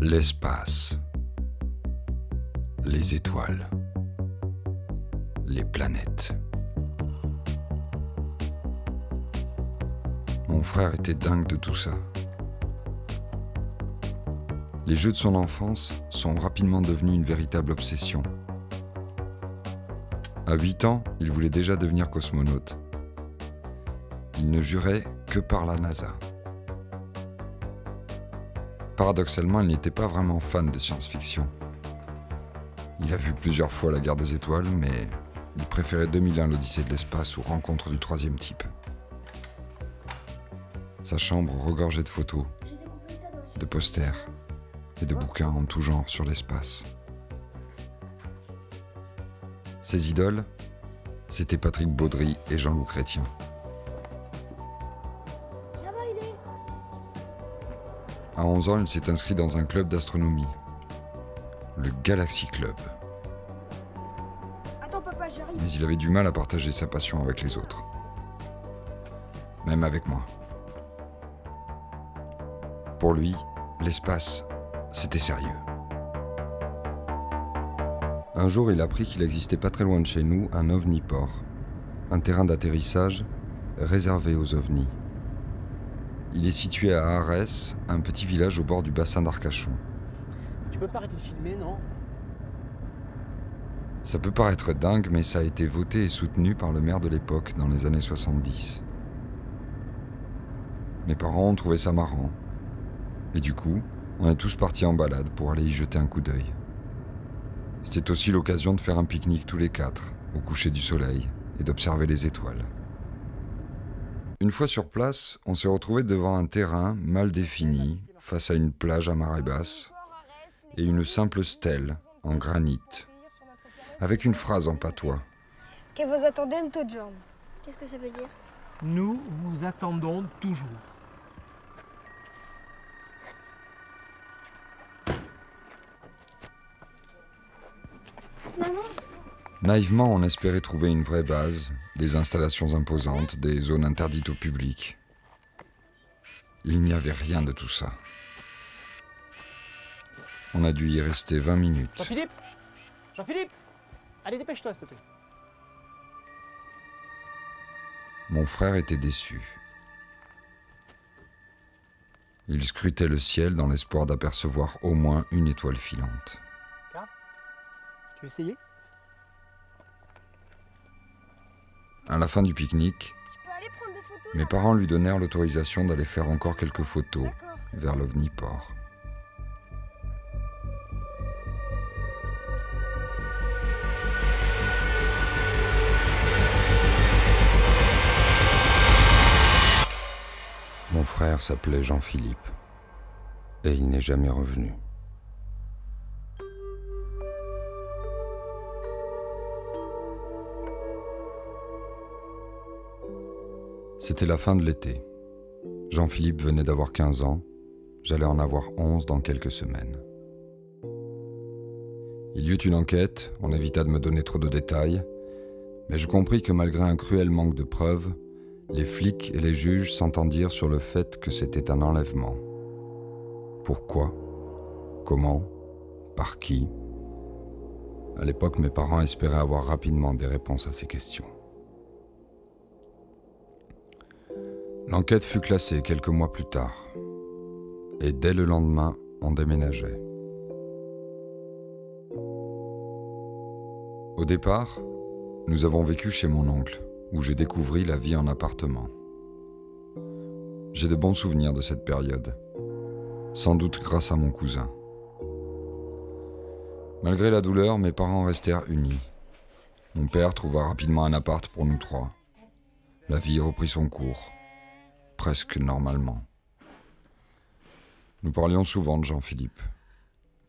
L'espace, les étoiles, les planètes. Mon frère était dingue de tout ça. Les jeux de son enfance sont rapidement devenus une véritable obsession. À 8 ans, il voulait déjà devenir cosmonaute. Il ne jurait que par la NASA. Paradoxalement, il n'était pas vraiment fan de science-fiction. Il a vu plusieurs fois la guerre des étoiles, mais il préférait 2001 l'Odyssée de l'espace ou Rencontre du troisième type. Sa chambre regorgeait de photos, de posters et de bouquins en tout genre sur l'espace. Ses idoles, c'était Patrick Baudry et Jean-Loup Chrétien. À 11 ans, il s'est inscrit dans un club d'astronomie, le Galaxy Club. Attends, papa, j'arrive. Mais il avait du mal à partager sa passion avec les autres. Même avec moi. Pour lui, l'espace, c'était sérieux. Un jour, il apprit qu'il existait pas très loin de chez nous un ovniport, un terrain d'atterrissage réservé aux ovnis. Il est situé à Arès, un petit village au bord du bassin d'Arcachon. Tu peux pas arrêter de filmer, non? Ça peut paraître dingue, mais ça a été voté et soutenu par le maire de l'époque dans les années 70. Mes parents ont trouvé ça marrant. Et du coup, on est tous partis en balade pour aller y jeter un coup d'œil. C'était aussi l'occasion de faire un pique-nique tous les quatre, au coucher du soleil, et d'observer les étoiles. Une fois sur place, on s'est retrouvé devant un terrain mal défini, face à une plage à marée basse, et une simple stèle en granit, avec une phrase en patois. Que vous attendez un taux de jambe. Qu'est-ce que ça veut dire? Nous vous attendons toujours. Maman? Naïvement, on espérait trouver une vraie base, des installations imposantes, des zones interdites au public. Il n'y avait rien de tout ça. On a dû y rester 20 minutes. Jean-Philippe! Jean-Philippe! Allez, dépêche-toi, s'il te plaît. Mon frère était déçu. Il scrutait le ciel dans l'espoir d'apercevoir au moins une étoile filante. Carl, tu veux essayer? À la fin du pique-nique, Je peux aller prendre des photos? mes parents lui donnèrent l'autorisation d'aller faire encore quelques photos vers l'ovniport. Mon frère s'appelait Jean-Philippe et il n'est jamais revenu. C'était la fin de l'été. Jean-Philippe venait d'avoir 15 ans, j'allais en avoir 11 dans quelques semaines. Il y eut une enquête, on évita de me donner trop de détails, mais je compris que malgré un cruel manque de preuves, les flics et les juges s'entendirent sur le fait que c'était un enlèvement. Pourquoi? Comment? Par qui? À l'époque, mes parents espéraient avoir rapidement des réponses à ces questions. L'enquête fut classée quelques mois plus tard. Et dès le lendemain, on déménageait. Au départ, nous avons vécu chez mon oncle, où j'ai découvert la vie en appartement. J'ai de bons souvenirs de cette période, sans doute grâce à mon cousin. Malgré la douleur, mes parents restèrent unis. Mon père trouva rapidement un appart pour nous trois. La vie reprit son cours, presque normalement. Nous parlions souvent de Jean-Philippe,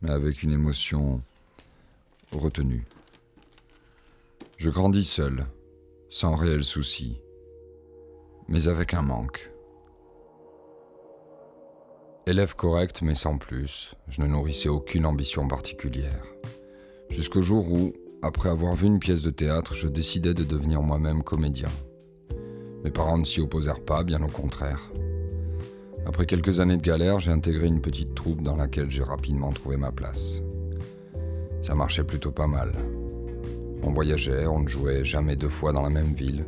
mais avec une émotion retenue. Je grandis seul, sans réel souci, mais avec un manque. Élève correct, mais sans plus, je ne nourrissais aucune ambition particulière. Jusqu'au jour où, après avoir vu une pièce de théâtre, je décidai de devenir moi-même comédien. Mes parents ne s'y opposèrent pas, bien au contraire. Après quelques années de galère, j'ai intégré une petite troupe dans laquelle j'ai rapidement trouvé ma place. Ça marchait plutôt pas mal. On voyageait, on ne jouait jamais 2 fois dans la même ville.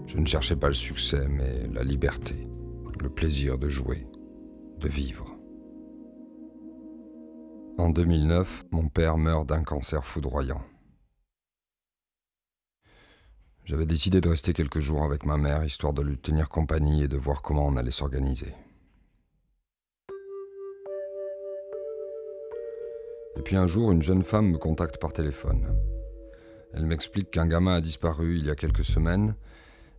Je ne cherchais pas le succès, mais la liberté, le plaisir de jouer, de vivre. En 2009, mon père meurt d'un cancer foudroyant. J'avais décidé de rester quelques jours avec ma mère, histoire de lui tenir compagnie et de voir comment on allait s'organiser. Et puis un jour, une jeune femme me contacte par téléphone. Elle m'explique qu'un gamin a disparu il y a quelques semaines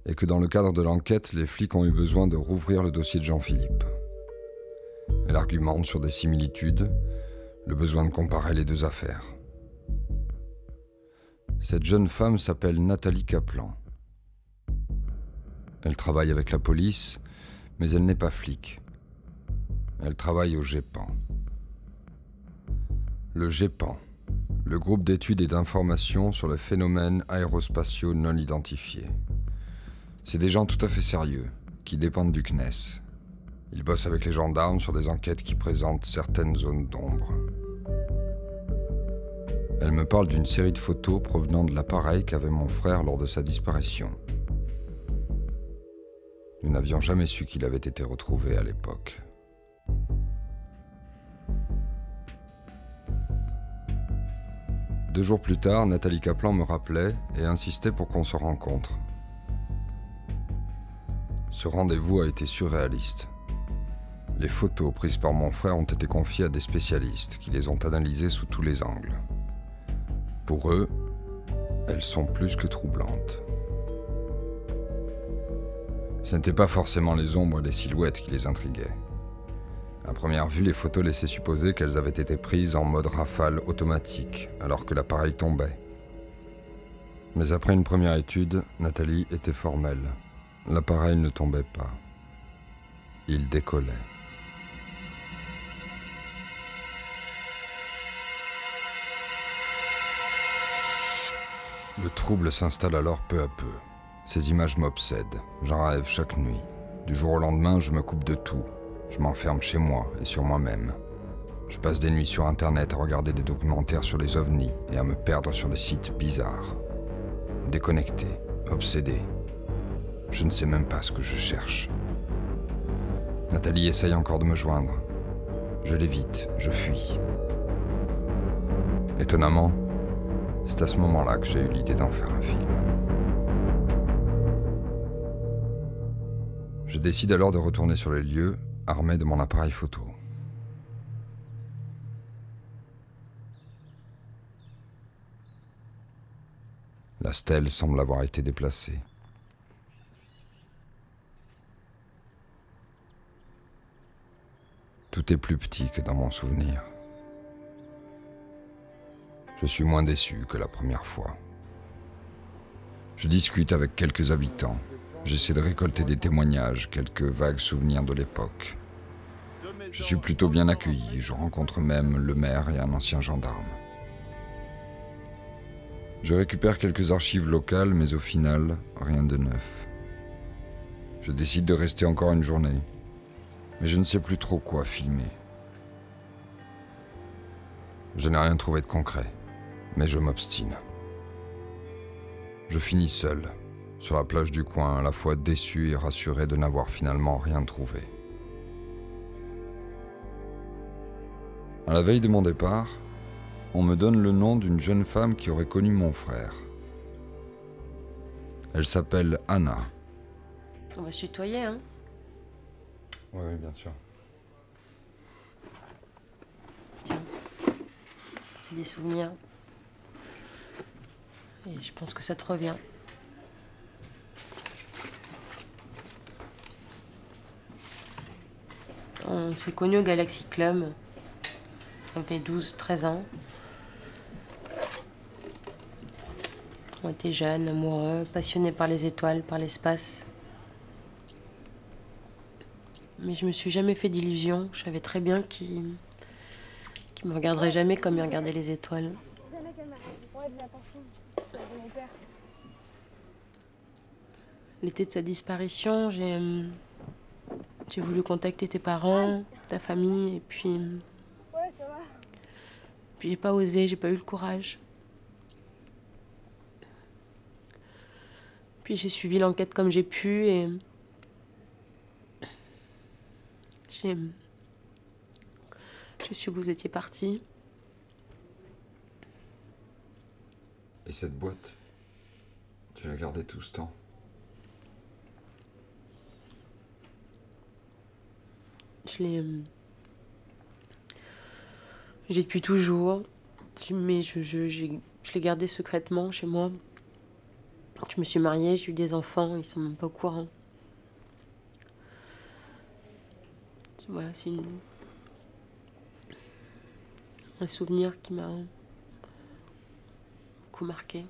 et que dans le cadre de l'enquête, les flics ont eu besoin de rouvrir le dossier de Jean-Philippe. Elle argumente sur des similitudes, le besoin de comparer les 2 affaires. Cette jeune femme s'appelle Nathalie Kaplan. Elle travaille avec la police, mais elle n'est pas flic. Elle travaille au GEPAN. Le GEPAN, le groupe d'études et d'informations sur les phénomènes aérospatiaux non identifiés. C'est des gens tout à fait sérieux, qui dépendent du CNES. Ils bossent avec les gendarmes sur des enquêtes qui présentent certaines zones d'ombre. Elle me parle d'une série de photos provenant de l'appareil qu'avait mon frère lors de sa disparition. Nous n'avions jamais su qu'il avait été retrouvé à l'époque. Deux jours plus tard, Nathalie Kaplan me rappelait et insistait pour qu'on se rencontre. Ce rendez-vous a été surréaliste. Les photos prises par mon frère ont été confiées à des spécialistes qui les ont analysées sous tous les angles. Pour eux, elles sont plus que troublantes. Ce n'étaient pas forcément les ombres et les silhouettes qui les intriguaient. À première vue, les photos laissaient supposer qu'elles avaient été prises en mode rafale automatique, alors que l'appareil tombait. Mais après une première étude, Nathalie était formelle. L'appareil ne tombait pas. Il décollait. Le trouble s'installe alors peu à peu. Ces images m'obsèdent. J'en rêve chaque nuit. Du jour au lendemain, je me coupe de tout. Je m'enferme chez moi et sur moi-même. Je passe des nuits sur Internet à regarder des documentaires sur les ovnis et à me perdre sur des sites bizarres. Déconnecté, obsédé. Je ne sais même pas ce que je cherche. Nathalie essaye encore de me joindre. Je l'évite, je fuis. Étonnamment, c'est à ce moment-là que j'ai eu l'idée d'en faire un film. Je décide alors de retourner sur les lieux, armé de mon appareil photo. La stèle semble avoir été déplacée. Tout est plus petit que dans mon souvenir. Je suis moins déçu que la première fois. Je discute avec quelques habitants. J'essaie de récolter des témoignages, quelques vagues souvenirs de l'époque. Je suis plutôt bien accueilli. Je rencontre même le maire et un ancien gendarme. Je récupère quelques archives locales, mais au final, rien de neuf. Je décide de rester encore une journée, mais je ne sais plus trop quoi filmer. Je n'ai rien trouvé de concret, mais je m'obstine. Je finis seul, sur la plage du coin, à la fois déçu et rassuré de n'avoir finalement rien trouvé. À la veille de mon départ, on me donne le nom d'une jeune femme qui aurait connu mon frère. Elle s'appelle Anna. On va se tutoyer, hein? Oui, bien sûr. Tiens, c'est des souvenirs. Et je pense que ça te revient. On s'est connus au Galaxy Club. On avait 12-13 ans. On était jeunes, amoureux, passionnés par les étoiles, par l'espace. Mais je me suis jamais fait d'illusions. Je savais très bien qu'il me regarderait jamais comme il regardait les étoiles. L'été de sa disparition, J'ai voulu contacter tes parents, ta famille, et puis Ouais, ça va. j'ai pas osé, j'ai pas eu le courage. Puis j'ai suivi l'enquête comme j'ai pu et j'ai su que vous étiez parti. Et cette boîte, tu l'as gardée tout ce temps? J'ai depuis toujours, mais je l'ai gardée secrètement chez moi. Je me suis mariée, j'ai eu des enfants, ils sont même pas au courant. Voilà, c'est un souvenir qui m'a beaucoup marqué.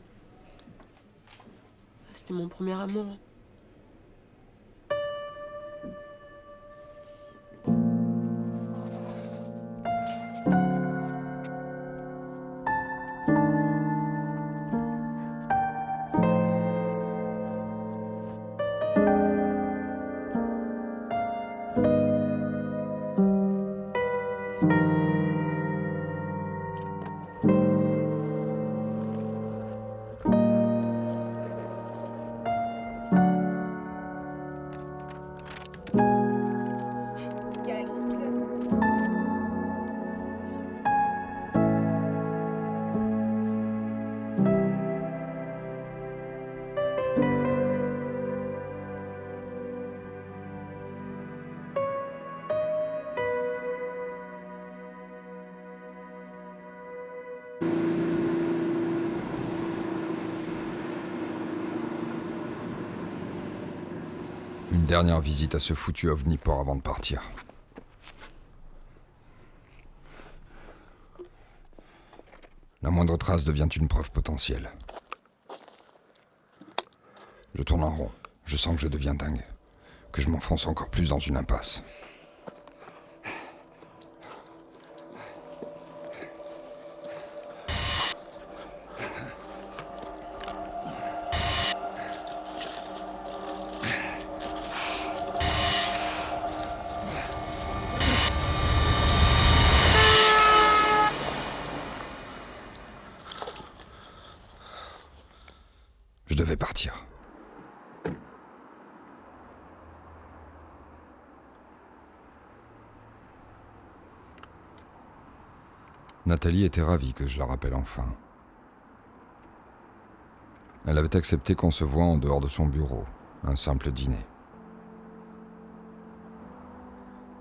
C'était mon premier amour. Galaxy Club. Une dernière visite à ce foutu ovniport avant de partir. La moindre trace devient une preuve potentielle. Je tourne en rond. Je sens que je deviens dingue. Que je m'enfonce encore plus dans une impasse. Je devais partir. Nathalie était ravie que je la rappelle enfin. Elle avait accepté qu'on se voie en dehors de son bureau, un simple dîner.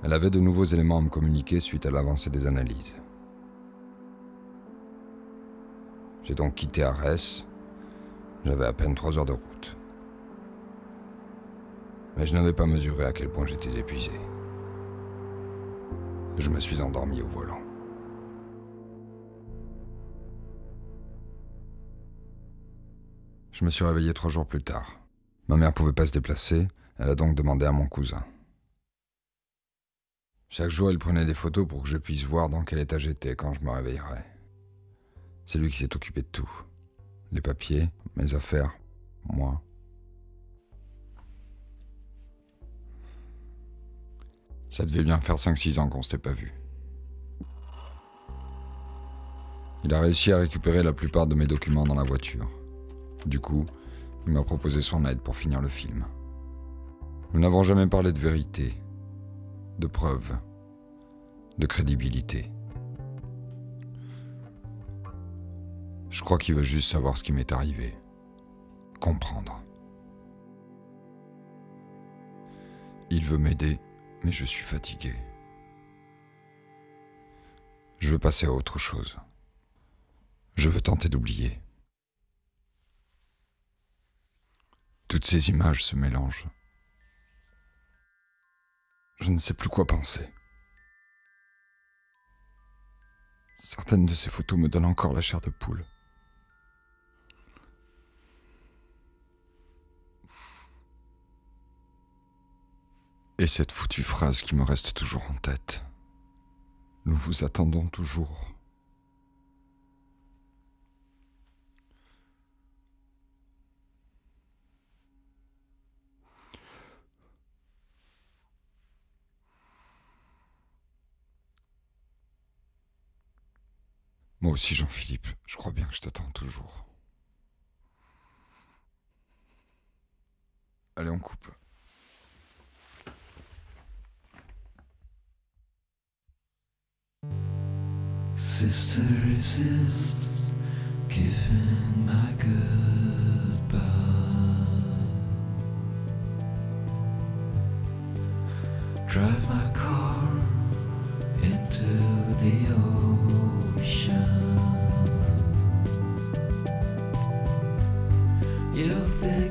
Elle avait de nouveaux éléments à me communiquer suite à l'avancée des analyses. J'ai donc quitté Arès. J'avais à peine 3 heures de route. Mais je n'avais pas mesuré à quel point j'étais épuisé. Je me suis endormi au volant. Je me suis réveillé 3 jours plus tard. Ma mère pouvait pas se déplacer, elle a donc demandé à mon cousin. Chaque jour, il prenait des photos pour que je puisse voir dans quel état j'étais quand je me réveillerais. C'est lui qui s'est occupé de tout. Les papiers, mes affaires, moi. Ça devait bien faire 5-6 ans qu'on s'était pas vus. Il a réussi à récupérer la plupart de mes documents dans la voiture. Du coup, il m'a proposé son aide pour finir le film. Nous n'avons jamais parlé de vérité, de preuves, de crédibilité. Je crois qu'il veut juste savoir ce qui m'est arrivé. Comprendre. Il veut m'aider, mais je suis fatigué. Je veux passer à autre chose. Je veux tenter d'oublier. Toutes ces images se mélangent. Je ne sais plus quoi penser. Certaines de ces photos me donnent encore la chair de poule. Et cette foutue phrase qui me reste toujours en tête. Nous vous attendons toujours. Moi aussi, Jean-Philippe, je crois bien que je t'attends toujours. Allez, on coupe. Sister, resist giving my goodbye. Drive my car into the ocean. You'll think